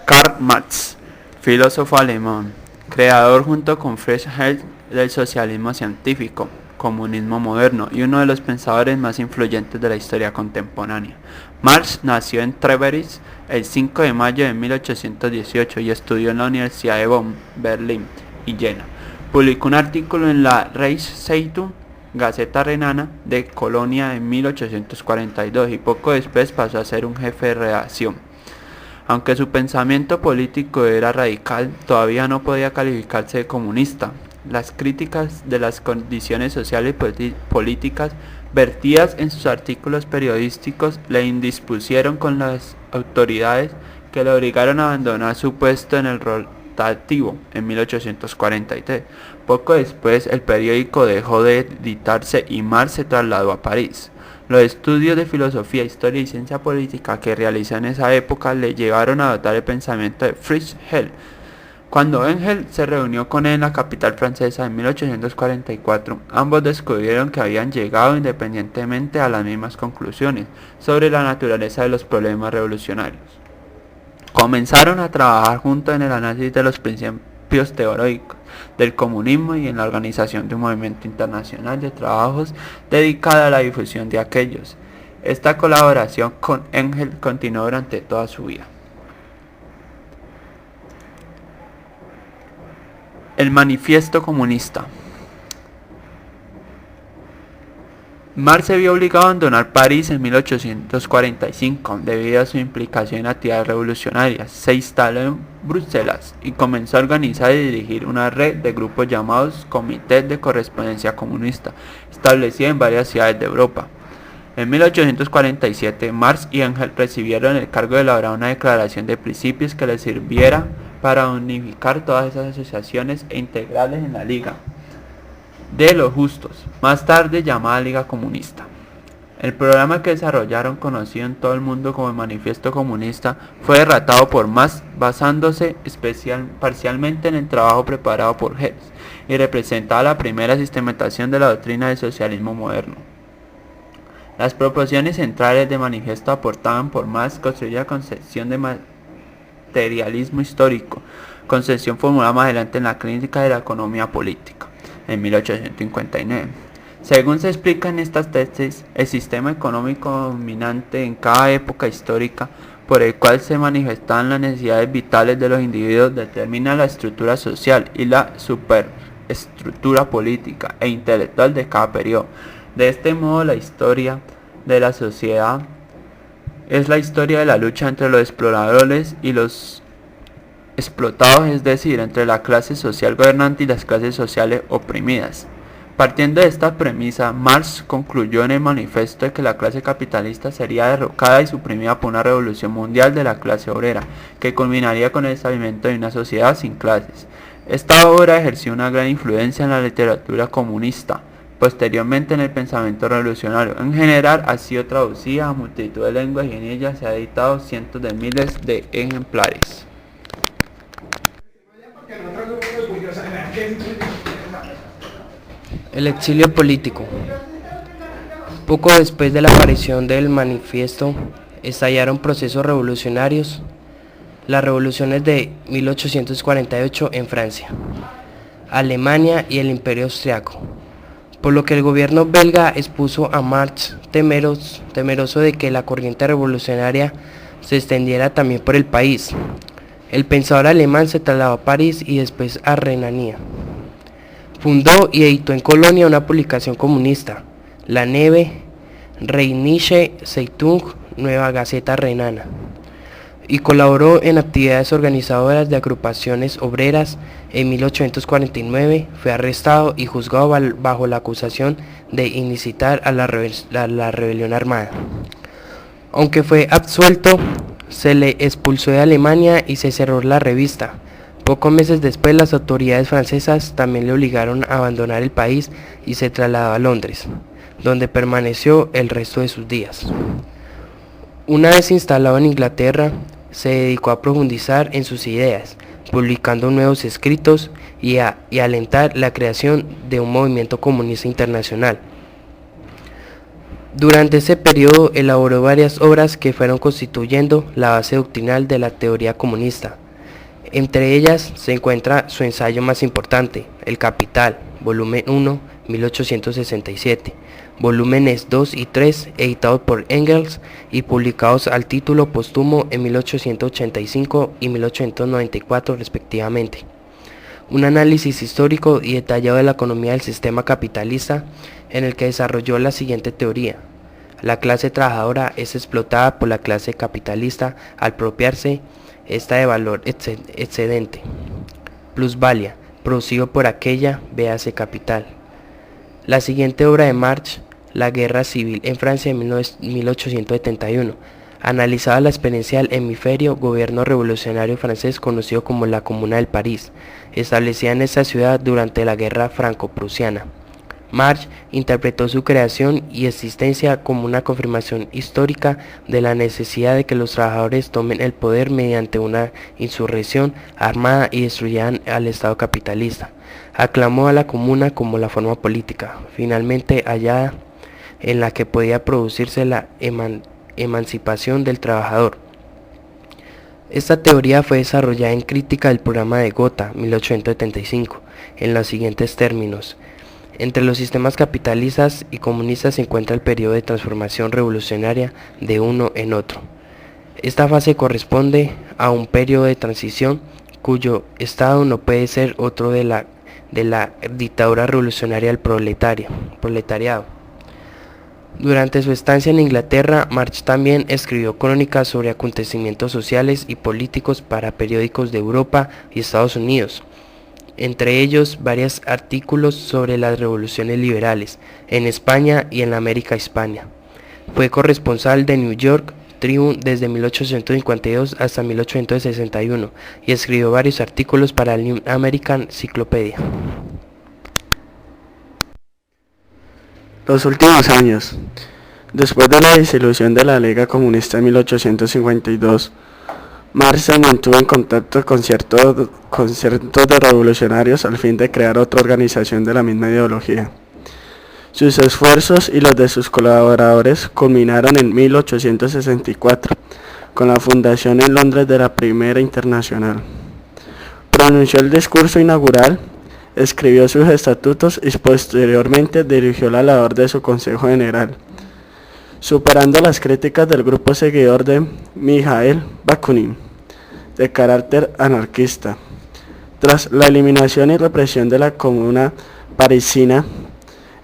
Karl Marx, filósofo alemán, creador junto con Friedrich Engels del socialismo científico, comunismo moderno y uno de los pensadores más influyentes de la historia contemporánea. Marx nació en Treveris el 5 de mayo de 1818 y estudió en la Universidad de Bonn, Berlín y Jena. Publicó un artículo en la Reichszeitung, Gaceta Renana, de Colonia en 1842 y poco después pasó a ser un jefe de redacción. Aunque su pensamiento político era radical, todavía no podía calificarse de comunista. Las críticas de las condiciones sociales y políticas vertidas en sus artículos periodísticos le indispusieron con las autoridades, que le obligaron a abandonar su puesto en el rotativo en 1843. Poco después el periódico dejó de editarse y Marx se trasladó a París. Los estudios de filosofía, historia y ciencia política que realizó en esa época le llevaron a adoptar el pensamiento de Friedrich Engels. Cuando Engels se reunió con él en la capital francesa en 1844, ambos descubrieron que habían llegado independientemente a las mismas conclusiones sobre la naturaleza de los problemas revolucionarios. Comenzaron a trabajar juntos en el análisis de los principios teóricos del comunismo y en la organización de un movimiento internacional de trabajos dedicado a la difusión de aquellos. Esta colaboración con Engels continuó durante toda su vida. El Manifiesto Comunista. Marx se vio obligado a abandonar París en 1845 debido a su implicación en actividades revolucionarias. Se instaló en Bruselas y comenzó a organizar y dirigir una red de grupos llamados Comités de Correspondencia Comunista, establecida en varias ciudades de Europa. En 1847, Marx y Engels recibieron el cargo de elaborar una declaración de principios que les sirviera para unificar todas esas asociaciones e integrarles en la Liga de los Justos, más tarde llamada Liga Comunista. El programa que desarrollaron, conocido en todo el mundo como el Manifiesto Comunista, fue redactado por Marx basándose parcialmente en el trabajo preparado por Engels y representaba la primera sistematización de la doctrina del socialismo moderno. Las proposiciones centrales del manifiesto aportaban por Marx construir la concepción de materialismo histórico, concepción formulada más adelante en la crítica de la economía política, en 1859. Según se explica en estas tesis, el sistema económico dominante en cada época histórica, por el cual se manifestaban las necesidades vitales de los individuos, determina la estructura social y la superestructura política e intelectual de cada periodo. De este modo, la historia de la sociedad es la historia de la lucha entre los exploradores y los explotados, es decir, entre la clase social gobernante y las clases sociales oprimidas. Partiendo de esta premisa, Marx concluyó en el manifiesto de que la clase capitalista sería derrocada y suprimida por una revolución mundial de la clase obrera, que culminaría con el establecimiento de una sociedad sin clases. Esta obra ejerció una gran influencia en la literatura comunista, posteriormente en el pensamiento revolucionario. En general ha sido traducida a multitud de lenguas y en ella se ha editado cientos de miles de ejemplares. El exilio político. Poco después de la aparición del manifiesto, estallaron procesos revolucionarios, las revoluciones de 1848 en Francia, Alemania y el Imperio Austriaco, por lo que el gobierno belga expuso a Marx temeroso de que la corriente revolucionaria se extendiera también por el país. El pensador alemán se trasladó a París y después a Renania. Fundó y editó en Colonia una publicación comunista, la Neue Rheinische Zeitung, Nueva Gaceta Renana, y colaboró en actividades organizadoras de agrupaciones obreras. En 1849 fue arrestado y juzgado bajo la acusación de incitar a la rebelión armada. Aunque fue absuelto, se le expulsó de Alemania y se cerró la revista. Pocos meses después, las autoridades francesas también le obligaron a abandonar el país y se trasladó a Londres, donde permaneció el resto de sus días. Una vez instalado en Inglaterra, se dedicó a profundizar en sus ideas, publicando nuevos escritos y alentar la creación de un movimiento comunista internacional. Durante ese periodo elaboró varias obras que fueron constituyendo la base doctrinal de la teoría comunista. Entre ellas se encuentra su ensayo más importante, El Capital, volumen 1, 1867, volúmenes 2 y 3, editados por Engels y publicados al título póstumo en 1885 y 1894 respectivamente. Un análisis histórico y detallado de la economía del sistema capitalista, en el que desarrolló la siguiente teoría: la clase trabajadora es explotada por la clase capitalista al apropiarse esta de valor excedente, plusvalia, producido por aquella, véase capital. La siguiente obra de Marx, La guerra civil en Francia en 1871, analizaba la experiencia del hemisferio gobierno revolucionario francés conocido como la Comuna del París, establecida en esta ciudad durante la guerra franco-prusiana. Marx interpretó su creación y existencia como una confirmación histórica de la necesidad de que los trabajadores tomen el poder mediante una insurrección armada y destruyan al Estado capitalista. Aclamó a la comuna como la forma política, finalmente hallada, en la que podía producirse la emancipación del trabajador. Esta teoría fue desarrollada en crítica del programa de Gotha, 1875, en los siguientes términos: entre los sistemas capitalistas y comunistas se encuentra el periodo de transformación revolucionaria de uno en otro. Esta fase corresponde a un periodo de transición cuyo estado no puede ser otro de la dictadura revolucionaria del proletariado. Durante su estancia en Inglaterra, Marx también escribió crónicas sobre acontecimientos sociales y políticos para periódicos de Europa y Estados Unidos, entre ellos varios artículos sobre las revoluciones liberales en España y en la América hispana. Fue corresponsal de New York Tribune desde 1852 hasta 1861 y escribió varios artículos para el New American Encyclopedia. Los últimos años. Después de la disolución de la Liga Comunista en 1852, Marx se mantuvo en contacto con ciertos de revolucionarios al fin de crear otra organización de la misma ideología. Sus esfuerzos y los de sus colaboradores culminaron en 1864, con la fundación en Londres de la Primera Internacional. Pronunció el discurso inaugural, escribió sus estatutos y posteriormente dirigió la labor de su Consejo General, superando las críticas del grupo seguidor de Mikhail Bakunin, de carácter anarquista. Tras la eliminación y represión de la Comuna parisina,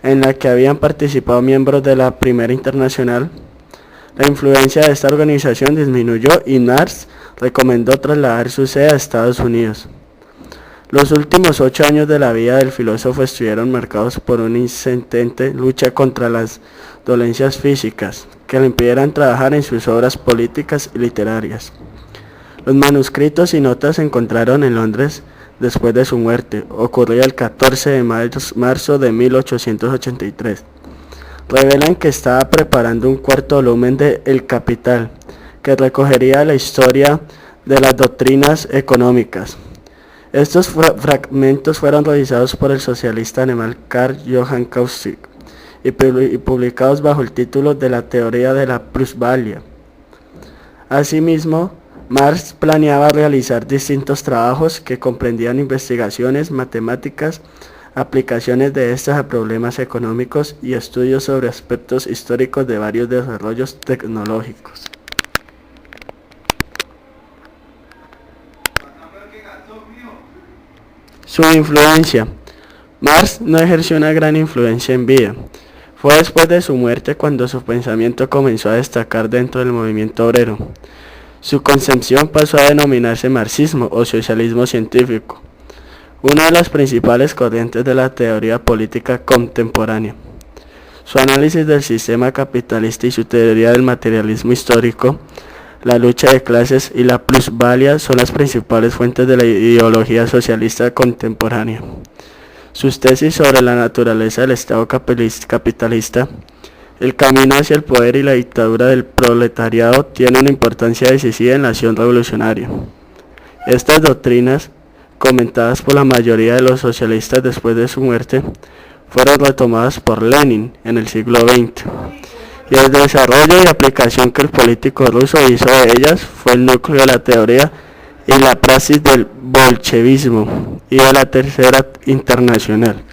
en la que habían participado miembros de la Primera Internacional, la influencia de esta organización disminuyó y Marx recomendó trasladar su sede a Estados Unidos. Los últimos 8 años de la vida del filósofo estuvieron marcados por una insistente lucha contra las dolencias físicas que le impidieran trabajar en sus obras políticas y literarias. Los manuscritos y notas se encontraron en Londres después de su muerte, ocurrida el 14 de marzo de 1883. Revelan que estaba preparando un cuarto volumen de El Capital, que recogería la historia de las doctrinas económicas. Estos fragmentos fueron realizados por el socialista alemán Karl Johann Kausik y publicados bajo el título de la teoría de la plusvalia. Asimismo, Marx planeaba realizar distintos trabajos que comprendían investigaciones matemáticas, aplicaciones de estas a problemas económicos y estudios sobre aspectos históricos de varios desarrollos tecnológicos. Su influencia. Marx no ejerció una gran influencia en vida. Fue después de su muerte cuando su pensamiento comenzó a destacar dentro del movimiento obrero. Su concepción pasó a denominarse marxismo o socialismo científico, una de las principales corrientes de la teoría política contemporánea. Su análisis del sistema capitalista y su teoría del materialismo histórico, la lucha de clases y la plusvalia son las principales fuentes de la ideología socialista contemporánea. Sus tesis sobre la naturaleza del Estado capitalista, el camino hacia el poder y la dictadura del proletariado tienen una importancia decisiva en la acción revolucionaria. Estas doctrinas, comentadas por la mayoría de los socialistas después de su muerte, fueron retomadas por Lenin en el siglo XX y el desarrollo y aplicación que el político ruso hizo de ellas fue el núcleo de la teoría y la praxis del bolchevismo y de la Tercera Internacional.